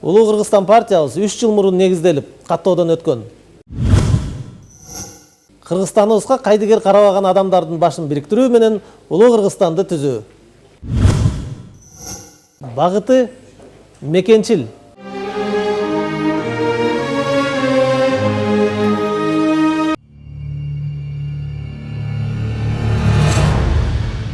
Улуу Кыргызстан партиябыз 3 жыл мурун негизделип, каттоодон өткөн. Кыргызстаныбызга кайдыгер карабаган адамдардын башын бириктирүү менен Улуу Кыргызстанды түзүү. Багыты мекенчил.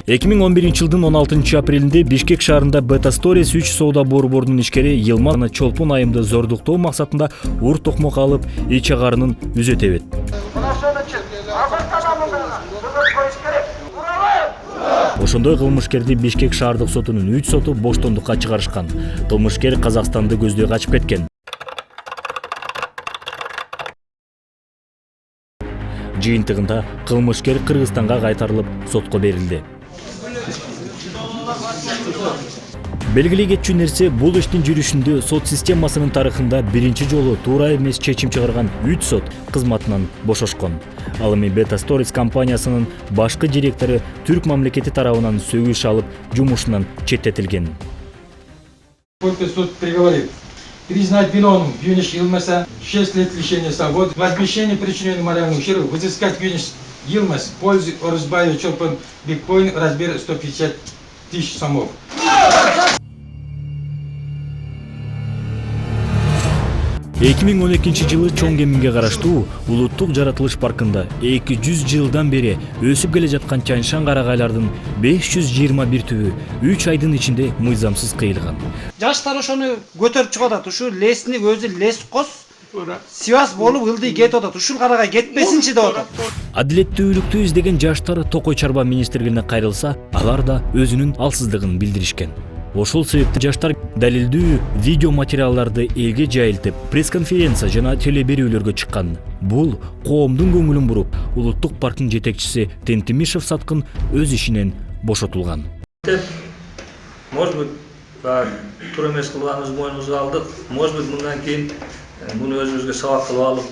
2011 жылдын 16 апрелинде Бишкек шаарында Beta Stories 3 соода борборунун ишкери Йылман чолпон айымды зордуктоо максатында ур токмок алып, ич агарынын үзө тебет. Ошондой кылмышкерди Бишкек шаардык сотунун 3 соту боштондукка чыгарышкан. Кылмышкер Казакстанды көздөй качып кеткен. Жыйынтыгында кылмышкер Кыргызстанга кайтарылып, сотко берилди. Белгилей кетчү нерсе, бул иштин жүрүшүндө сот системасынын тарыхында биринчи жолу туура эмес чечим чыгарган 3 сот кызматынан бошошкон. Ал эми Beta Stories компаниясынын башкы директору Түрк мамлекети тарабынан сөгүш алып, жумушунан четтетилген. Суд приговорит признать виновным Юниш Йылмаса 6 лет лишения свободы, возмещение причиненного морального ущерба, взыскать Юниш Йылмас в пользу Орузбаева Чолпон Бекбойн в размере 150 тысяч сомов. Эки миң 12 жылы чоң кеминге караштуу улуттук жаратылыш паркында 200 жылдан бери өсүп келе жаткан чаншан карагайлардын 521 түбү 3 айдын ичинде мыйзамсыз кыйылган. Жаштар ошону көтөрүп чыгып атат. Ушу лесни өзү лес кос Сивас болуп ылдый кетип атат. Ушул карагай кетпесинчи деп атат. Адилеттүүлүктү издеген жаштар Токой чарба министрлигине кайрылса, алар да өзүнүн алсыздыгын билдиришкен. Ошол себепти жаштар далилдүү видео материалдарды элге жайылтып, пресс-конференция жана телеберүүлөргө чыккан. Бул коомдун көңүлүн буруп, улуттук парктын жетекчиси Тентимишев Саткын өз ишинен бошотулган. Может быть, туура эмес кылганыбызды мойнубузга алдык. Может быть, мындан кийин муну өзүбүзгө сабак кылып алып,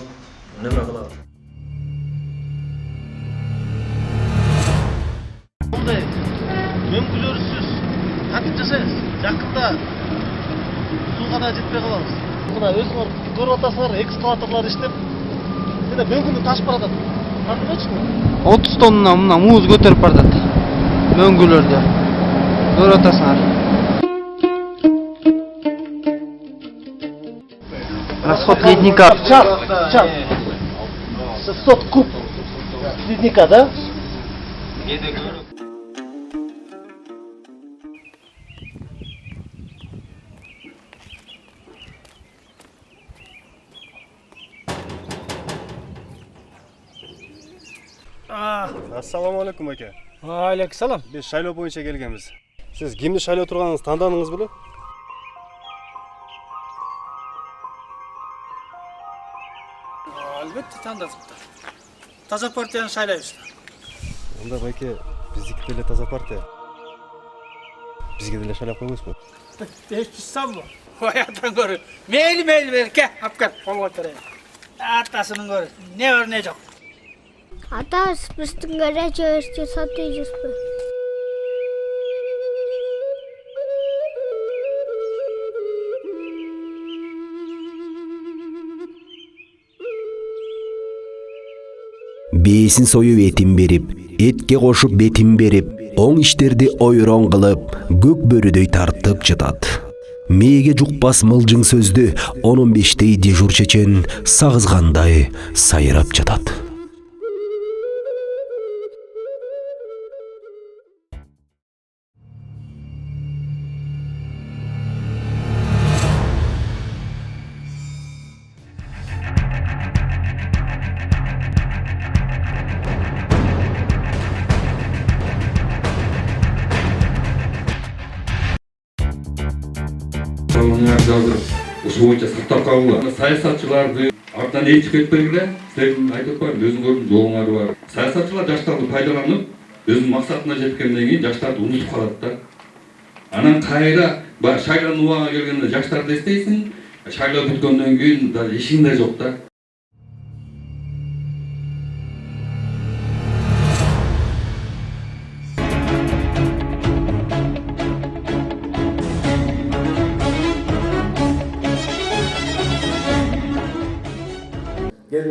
неме кылабыз. Мөмкүнлөрсүз кантип жасайбыз? Жакында сууга да жетпей калабыз. Мына өзүңөр көрүп атасыңар, экскаваторлор иштеп, жана мөңгүнү ташып баратат. Кантипчи? 30 тонна мына муз көтөрүп баратат. Мөңгүлөрдө. Көрүп атасыңар. Расход ледника. Час. 600 куб ледника, да? Assalomu alaykum aka. Алейкум салам. Biz шайлоо боюнча келгенбиз. Siz кимди шайлоо турганыңызды тандадыңыз беле? Албетте тандадык. Таза партияны шайлайбыз. Анда байке, биздики деле таза партия. Бизге деле шайлап койбойсузбу? 500 сом бу. Оятан көрү. Мейли ке, апкар, колго төрөйүн. Атасынын көрү. Не бар, не жок. Ата биздин гаражыбызды сатыйбызбы? Бейсин союп этин берип, этке кошуп бетин берип, оң иштерди ойрон кылып, көк бөрүдөй тартып жатат. Мээге жукпас мылжың сөздү 15-тей дежур чечен сагызгандай сайрап жатат. Ошол боюнча сактап калгыла. Саясатчыларды артынан ээрчип кетпегиле, силердин айтып атпаймынбы, өзүңөрдүн жолуңар бар. Саясатчылар жаштарды пайдаланып, өзүнүн максатына жеткенден кийин жаштарды унутуп калат да. Анан кайра шайлануу убагы келгенде жаштарды эстейсиң, шайлоо бүткөндөн кийин даже ишиң да жок да.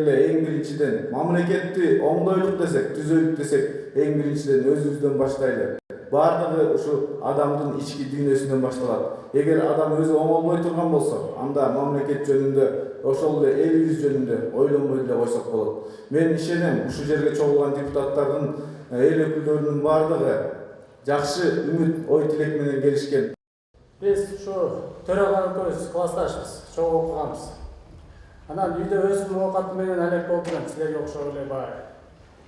эле эң биринчиден мамлекетти оңдойлук десек, түзөйлүк десек, эң биринчиден өзүбүздөн баштайлы. Бардыгы ушу адамдын ички дүйнөсүнөн башталат. Эгер адам өзү оңолбой турган болсо, анда мамлекет жөнүндө, ошол эле элибиз жөнүндө ойлонбой деле койсок болот. Мен ишенем, ушу жерге чогулган депутаттардын, эл өкүлдөрүнүн бардыгы жакшы үмүт, ой тилек менен келишкен. Биз ушу төрага экөөбүз классташпыз, чогуу окуганбыз. Анан үйдө өзүм оокатым менен алек болуп турам, силерге окшоп эле баары.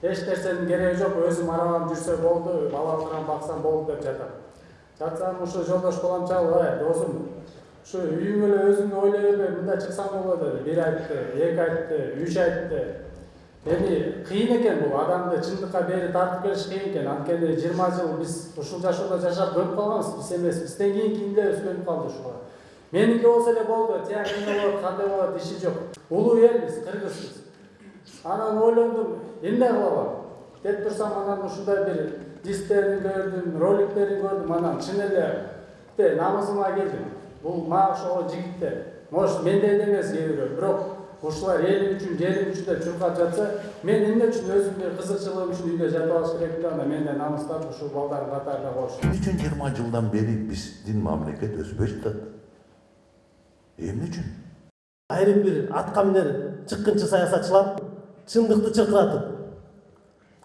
Эч нерсенин кереги жок, өзүм арабам жүрсө болду, балаларым баксам болду деп жатам. Жатсам ушу жолдош баламчал, досум, ушу үйүң эле өзүңдү ойлой бербей, мында чыксаң болот эле. Бир айтты, эки айтты, үч айтты. Эми кыйын экен бул, адамды чындыкка бери тартып келиш кыйын экен. Анткени 20 жыл биз ушул жашоодо жашап көнүп калганбыз, биз эмес. Бизден кийинки индебиз көнүп калды ушуга. Меники болсо эле болду, тияк эмне болот, кандай болот, иши жок. Улуу элбиз, кыргызбыз. Анан ойлондум, эмне кылабам деп турсам, анан ушундай бир дистерин көрдүм, роликтерин көрдүм, анан чын эле намысыма келдим. Бул мага окшогон жигиттер, может мендей эмес кээ бирөө, бирок ушулар элим үчүн, жерим үчүн деп чуркап жатса, мен эмне үчүн өзүмдүн кызыкчылыгым үчүн үйдө жатып алыш керек да, менден намыстап ушул балдардын катарына коюштум. Эмне үчүн 20 жылдан бери биздин мамлекет өспөй жатат? Эмне үчүн? Айрым бир атка минер чыккынчы саясатчылар чындыкты чыркыратып,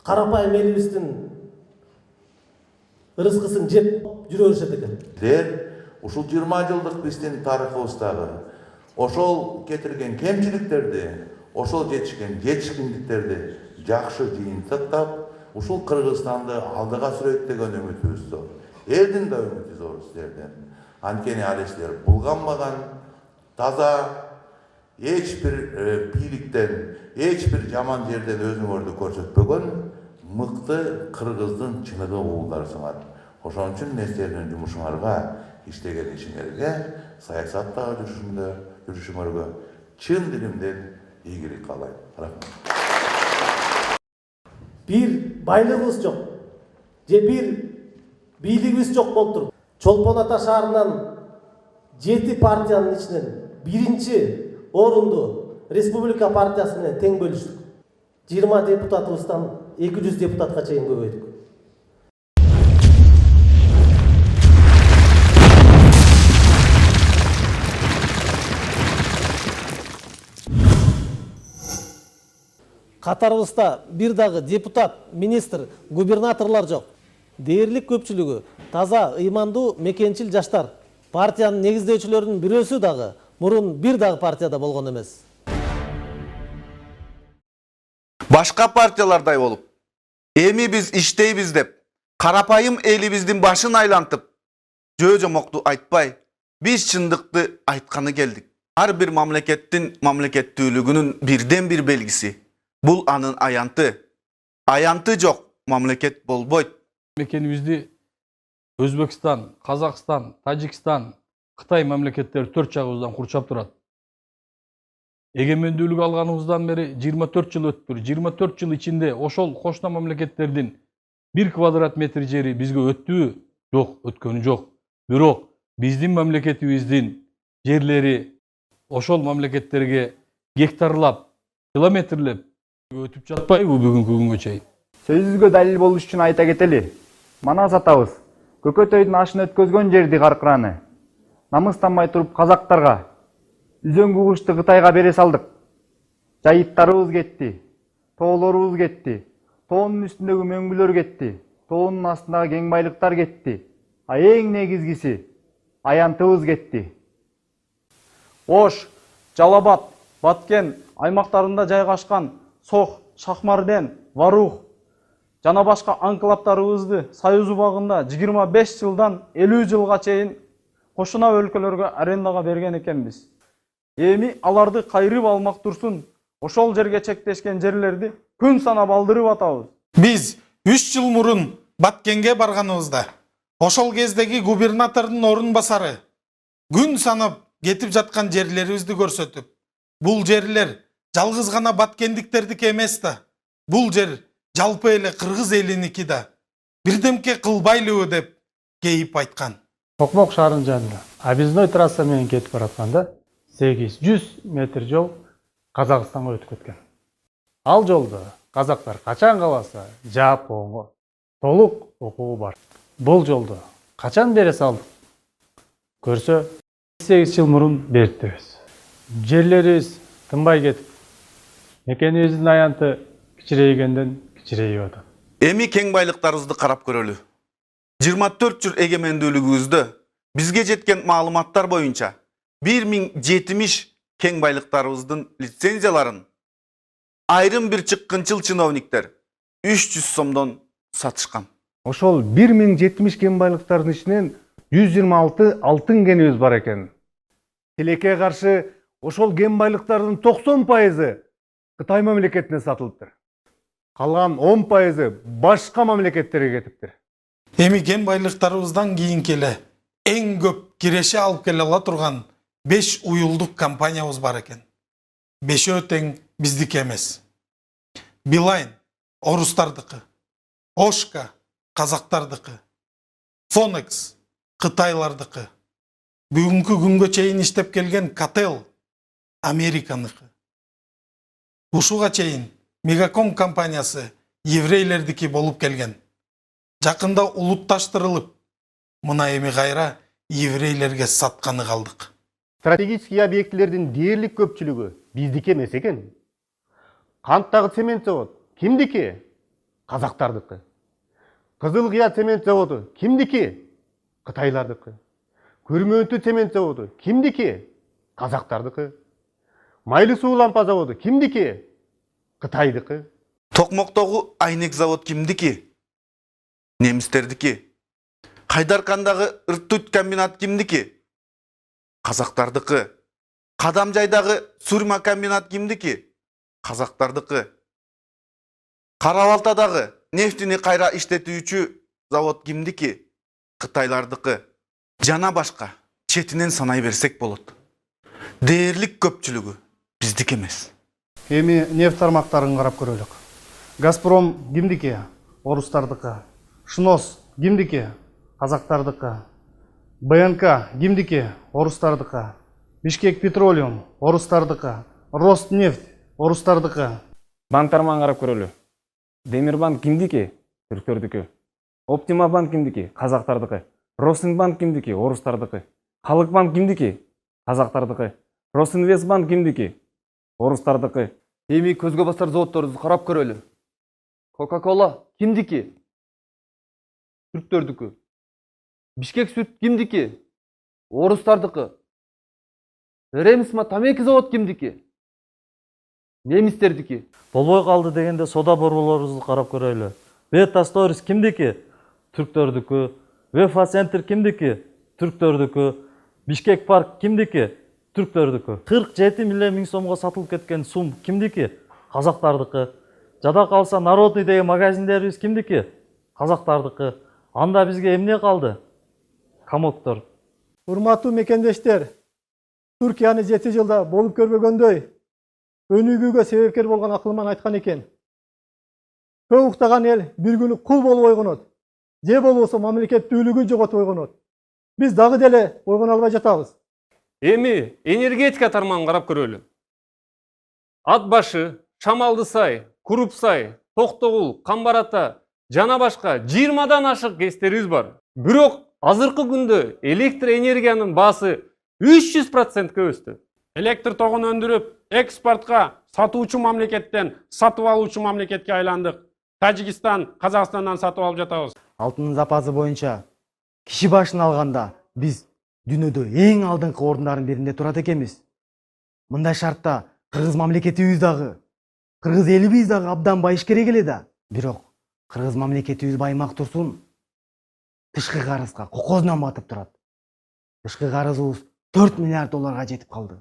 карапайым элибиздин ырыскысын жеп жүрө беришет экен. Дер ушул 20 жылдык биздин тарыхыбыздагы ошол кетирген кемчиликтерди, ошол жетишкен жетишкиндиктерди жакшы жыйынтыктап, ушул Кыргызстанды алдыга сүрөттөгөн үмүтүбүз зор. Элдин да үмүтү зор силерден. Анткени ал силер булганбаган, таза, эч бир бийликтен, эч бир жаман жерден өзүңөрдү көрсөтпөгөн мыкты кыргыздын чыныгы уулдарысыңар. Ошон үчүн силердин жумушуңарга, иштеген ишиңерге, саясаттагы жүрүшүңөргө чын дилимден ийгилик каалайм. Рахмат. Бир байлыгыбыз жок, же бир бийлигибиз жок болуп туруп, Чолпон Ата шаарынан 7 партиянын ичинен биринчи орунду Республика партиясы менен тең бөлүштүк. 20 депутатыбыздан 200 депутатка чейин көбөйдүк. Катарыбызда бир дагы депутат, министр, губернаторлор жок. Дээрлик көпчүлүгү таза, ыймандуу, мекенчил жаштар. Партиянын негиздөөчүлөрүнүн бирөөсү дагы мурун бир дагы партияда болгон эмес. Башка партиялардай болуп, эми биз иштейбиз деп, карапайым элибиздин башын айлантып, жөө-жомокту айтпай, биз чындыкты айтканы келдик. Ар бир мамлекеттин мамлекеттүүлүгүнүн бирден бир белгиси. Бул анын аянты. Аянты жок, мамлекет болбойт. Мекенибизди Өзбекстан, Казакстан, Тажикстан, Кытай мамлекеттери төрт жагыбыздан курчап турат. Эгемендүүлүк алганыбыздан бери 24 жыл өттүр. 24 жыл ичинде ошол кошуна мамлекеттердин 1 квадрат метр жери бизге өттүбү? Жок, өткөнү жок. Бирок биздин мамлекетибиздин жерлери ошол мамлекеттерге гектарлап, километрлеп өтүп жатпайбы бүгүнкү күнгө чейин? Сөзүбүзгө далил болуш үчүн айта кетели. Манас атабыз Көкөтөйдүн ашын өткөзгөн жерди каркыраны. Намыстанбай туруп казактарга үзөңгү кушты Кытайга бере салдык. Жайыттарыбыз кетти, тоолорубуз кетти, тоонун үстүндөгү мөңгүлөр кетти, тоонун астындагы кең байлыктар кетти. А эң негизгиси аянтыбыз кетти. Ош, Жалабат, Баткен аймактарында жайгашкан Сох, Шахмарден, Варух жана башка анклавтарыбызды Союз убагында 25 жылдан 50 жылга чейин кошуна өлкөлөргө арендага берген экенбиз. Эми аларды кайрып алмак турсун, ошол жерге чектешкен жерлерди күн санап алдырып атабыз. Биз 3 жыл мурун Баткенге барганыбызда ошол кездеги губернатордун орун басары күн санап кетип жаткан жерлерибизди көрсөтүп, бул жерлер жалгыз гана баткендиктердики эмес да, бул жер жалпы эле кыргыз элиники да. Бирдемке кылбайлыбы деп кейип айткан. Токмок шаарынын жанында объездной трасса менен кетип баратканда 800 метр жол Казакстанга өтүп кеткен. Ал жолда казактар качан кааласа Жапонго толук окуу бар. Бул жолду качан бере салдык? Көрсө 8 жыл мурун бериптирбиз. Жерлерибиз тынбай кетип, мекенибиздин аянты кичирейгенден кичирейип атат. Эми кең байлыктарыбызды карап көрөлү. 24 жыл эгемендүүлүгүбүздө бизге жеткен маалыматтар боюнча 1070 кең байлыктарыбыздын лицензияларын айрым бир чыккынчыл чиновниктер 300 сомдон сатышкан. Ошол 1070 кен байлыктардын ичинен 126 алтын кенибиз бар экен. Тилекке каршы ошол кен байлыктардын 90% Кытай мамлекетине сатылыптыр. Калган 10% башка мамлекеттерге кетиптир. Эми кен байлыктарыбыздан кийинки эле эң көп киреше алып келе ала турган 5 уюлдук компаниябыз бар экен. 5 тең биздики эмес. Билайн орустардыкы, Ошка казактардыкы, Фонекс кытайлардыкы, бүгүнкү күнгө чейин иштеп келген Кател Американыкы. Ушуга чейин Мегаком компаниясы еврейлердики болуп келген. Жакында улутташтырылып, мына эми кайра еврейлерге сатканы калдык. Стратегический объектилердин дээрлик көпчүлүгү биздики эмес экен. Канттагы цемент завод кимдики? Казактардыкы. Кызыл Кыя цемент заводу кимдики? Кытайлардыкы. Күрмөнтү цемент заводу кимдики? Казактардыкы. Майлы суу лампа заводу кимдики? Кытайдыкы. Токмоктогу айнек завод кимдики? Немистердики. Кайдаркандагы ыртут комбинат кимдики? Казактардыкы. Кадамжайдагы сурма комбинат кимдики? Казактардыкы. Карабалтадагы нефтини кайра иштетүүчү завод кимдики? Кытайлардыкы. Жана башка четинен санай берсек болот. Дээрлик көпчүлүгү биздики эмес. Эми нефть тармактарын карап көрөлүк. Газпром кимдики? Орустардыкы. Шнос кимдики? Казактардыкы. БНК кимдики? Орустардыкы. Бишкек Петролиум орустардыкы. Ростнефть орустардыкы. Банктарман карап көрөлү. Демирбанк кимдики? Түрктөрдүкү. Оптима банк кимдики? Казактардыкы. Росинбанк кимдики? Орустардыкы. Халык банк кимдики? Казактардыкы. Росинвестбанк кимдики? Орустардыкы. Эми көзгө басар заводторубузду карап көрөлү. Кока-кола кимдики? Түрктөрдүкү. Бишкек сүт кимдики? Орустардыкы. Ремсма тамеки завод кимдики? Немистердики. Болбой калды дегенде сода борборлорубузду карап көрөлү. Бета Сторис кимдики? Түрктөрдүкү. Вефа Центр кимдики? Түрктөрдүкү. Бишкек Парк кимдики? Түрктөрдүкү. 47 миллион миң сомго сатылып кеткен сум кимдики? Казактардыкы. Жада калса Народный деген магазиндерибиз кимдики? Казактардыкы. Анда бизге эмне калды? Камоктор. Урматтуу мекендештер, Түркияны 7 жылда болуп көрбөгөндөй өнүгүүгө себепкер болгон акылман айткан экен. Көп уктаган эл бир күнү кул болуп ойгонот. Же болбосо мамлекеттүүлүгүн жоготуп ойгонот. Биз дагы деле ойгоно албай жатабыз. Эми энергетика тармагын карап көрөлү. Ат башы, Шамалды сай, Куруп сай, Токтогул, Камбарата жана башка 20дан ашык кестерибиз бар. Бирок азыркы күндө электр энергиянын баасы 300%-ке өстү. Электр тогун өндүрүп, экспортко сатуучу мамлекеттен сатып алуучу мамлекетке айландык. Тажикстан, Казакстандан сатып алып жатабыз. Алтын запасы боюнча киши башын алганда биз дүйнөдө эң алдыңкы ордундардын биринде турат экенбиз. Мындай шартта кыргыз мамлекетибиз дагы, кыргыз элибиз дагы абдан байыш керек эле да. Бирок кыргыз мамлекетибиз баймак турсун, тышкы карызга кокоздон батып турат. Тышкы карызыбыз 4 миллиард долларга жетип калды.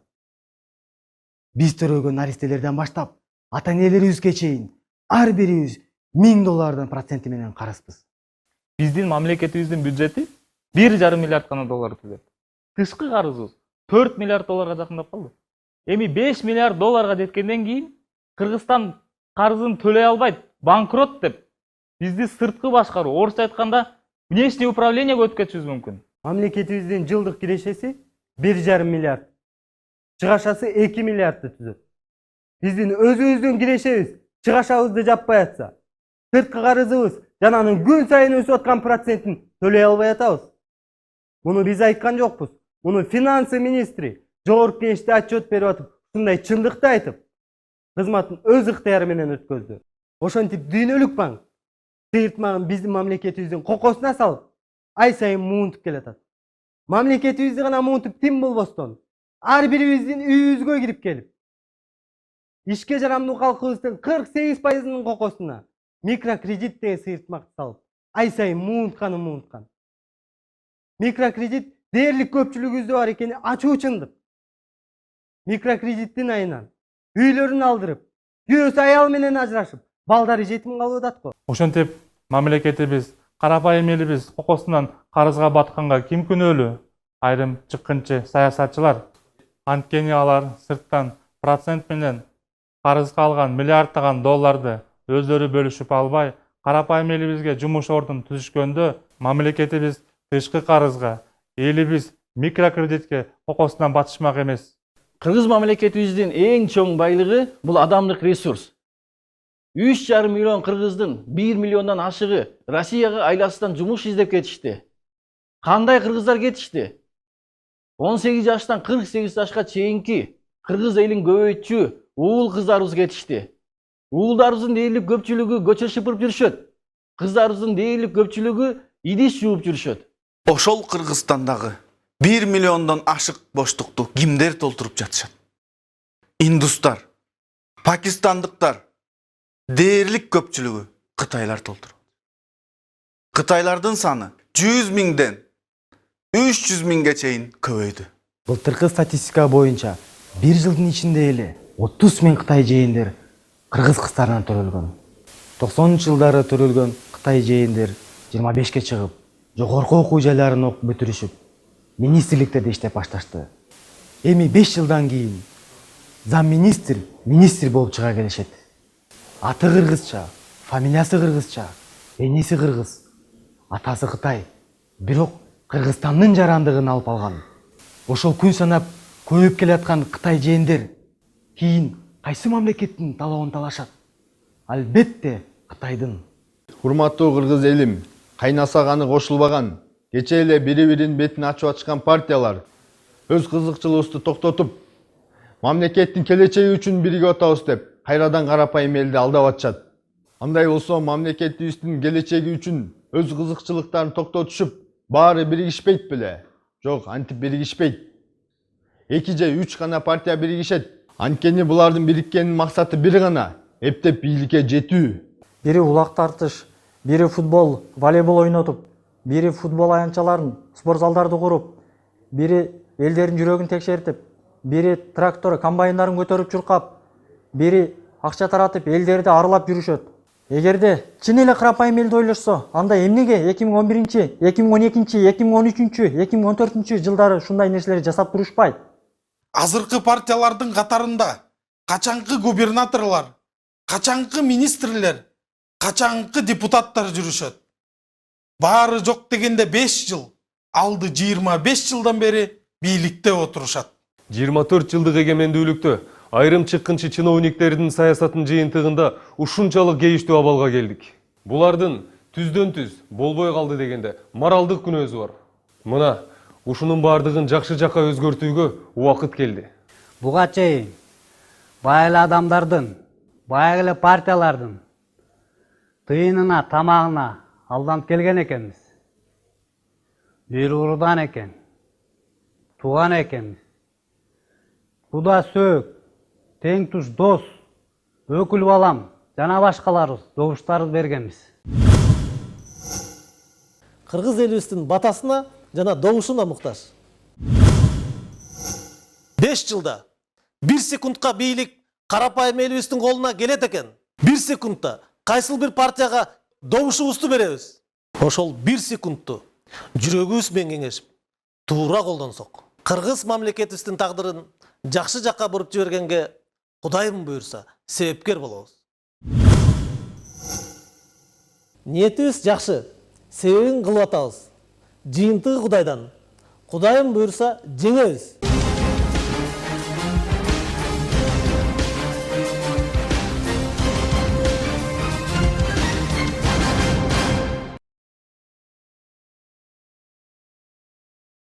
Биз төрөгөн наристелерден баштап, ата-энелерибизге чейин ар бирибиз 1000 доллардан проценти менен карызбыз. Биздин мамлекетибиздин бюджети 1,5 миллиард гана доллар түзөт. Тышкы карызыбыз 4 миллиард долларга жакындап калды. Эми 5 миллиард долларга жеткенден кийин Кыргызстан карызын төлөй албайт, банкрот деп бизди сырткы башкаруу, орусча айтканда внешний управлениеге өткөзүшүбүз мүмкүн. Мамлекетибиздин жылдык кирешеси 1,5 миллиард. Чыгашасы 2 миллиардты түзөт. Биздин өзүбүздүн кирешебиз чыгашабызды жаппай атса, сырткы карызыбыз жана анын күн сайын өсүп аткан процентин төлөй албай атабыз. Муну биз айткан жокпуз. Муну финансы министри жогорку кеңеште отчет берип атып, ушундай чындыкты айтып, кызматын өз ыктыяры менен өткөздү. Ошентип дүйнөлүк банк сыйыртмагын биздин мамлекетибиздин кокосуна салып, ай сайын муунтуп келатат. Мамлекетибизди гана муунтуп тим болбостон, ар бирибиздин үйүбүзгө кирип келип, ишке жарамдуу калкыбыздын 48%-нын кокосуна микрокредит деген сыйыртмакты салып, ай сайын муунткан. Микрокредит дээрлик көпчүлүгүбүздө бар экени ачуу чындык. Микрокредиттин айынан үйлөрүн алдырып, күйөөсү аял менен ажырашып, балдары жетим калып атат го. Ошентип мамлекетибиз, карапайым элибиз кокосунан карызга батканга ким күнөөлүү? Айрым чыккынчы саясатчылар. Анткени алар сырттан процент менен карызга алган миллиарддаган долларды өздөрү бөлүшүп албай, карапайым элибизге жумуш ордун түзүшкөндө мамлекетибиз тышкы карызга, элибиз микрокредитке кокосунан батышмак эмес. Кыргыз мамлекетибиздин эң чоң байлыгы бул адамдык ресурс. 3,5 миллион кыргыздын 1 миллиондон ашыгы Россияга айласынан жумуш издеп кетишти. Кандай кыргыздар кетишти? 18 жаштан 48 жашка чейинки кыргыз элин көбөйтчү уул кыздарыбыз кетишти. Уулдарыбыздын дээрлик көпчүлүгү көчө шыпырып жүрүшөт. Кыздарыбыздын дээрлик көпчүлүгү идиш жууп жүрүшөт. Ошол Кыргызстандагы 1 миллиондон ашык боштукту кимдер толтуруп жатышат? Индустар, пакистандыктар, дээрлик көпчүлүгү кытайлар толтуруп. Кытайлардын саны 100 миңден 300 миңге чейин көбөйдү. Былтыркы статистика боюнча 1 жылдын ичинде эле 30 миң Кытай жээндер кыргыз кыздарынан төрөлгөн. 90-жылдары төрөлгөн Кытай жээндер 25-ке чыгып, жогорку окуу жайларын окуп бүтүрүшүп, министрликтерде иштеп башташты. Эми 5 жылдан кийин министр болуп чыга келишет. Аты кыргызча, фамилиясы кыргызча, энеси кыргыз, атасы Кытай. Бирок Кыргызстандын жарандыгын алып алган. Ошол күн санап көбөйүп келаткан Кытай жээндер кийин кайсы мамлекеттин талабын талашат? Албетте Кытайдын. Урматтуу кыргыз элим, кайнаса каны кошулбаган, кече эле бири-биринин бетин ачып атышкан партиялар өз кызыкчылыгыбызды токтотуп, мамлекеттин келечеги үчүн биригип атабыз деп, кайрадан карапайым элди алдап атышат. Андай болсо мамлекетибиздин келечеги үчүн өз кызыкчылыктарын токтотушуп, баары биригишпейт беле? Жок, антип биригишпейт. 2 же 3 гана партия биригишет. Анткени булардын бириккенин максаты бир гана, эптеп бийликке жетүү. Бири улак тартыш, бири футбол, волейбол ойнотуп, бири футбол аянтчаларын, спорт залдарды куруп, бири элдердин жүрөгүн текшертип, бири трактор, комбайндарын көтөрүп чуркап, бири акча таратып, элдерди аралап жүрүшөт. Эгерде чын эле карапайым элди ойлошсо, анда эмнеге 2011, 2012, 2013, 2014 жылдары ушундай нерселерди жасап турушпайт? Азыркы партиялардын катарында качанкы губернаторлор, качанкы министрлер, качанкы депутаттар жүрүшөт. Баары жок дегенде 5 жыл, алды 25 жылдан бери бийликте отурушат. 24 жылдык эгемендүүлүктө айрым чыккынчы чиновниктердин саясатын жыйынтыгында ушунчалык кейиштүү абалга келдик. Булардын түздөн түз болбой калды дегенде моралдык күнөөсү бар. Мына ушунун бардыгын жакшы жакка өзгөртүүгө убакыт келди. Буга чейин байылы адамдардын, байылы партиялардын тыйынына, тамагына алданып келген экенбиз. Бир урудан экен, туган экенбиз. Куда сөөк, тең туш дос, өкүл балам, жана башкаларыбыз добуштарыбыз бергенбиз. Кыргыз элибиздин батасына жана добушуна муктаж. 5 жылда 1 секундка бийлик карапайым элибиздин колуна келет экен. 1 секундта кайсыл бир партияга добушубузду беребиз. Ошол 1 секундту жүрөгүбүз менен кеңешип, туура колдонсок, кыргыз мамлекетибиздин тагдырын жакшы жакка буруп жибергенге Кудайым буйрса себепкер болобуз. Ниетибиз жакшы, себебин кылып атабыз. Жыйынтыгы Кудайдан. Кудайым буйрса жеңебиз.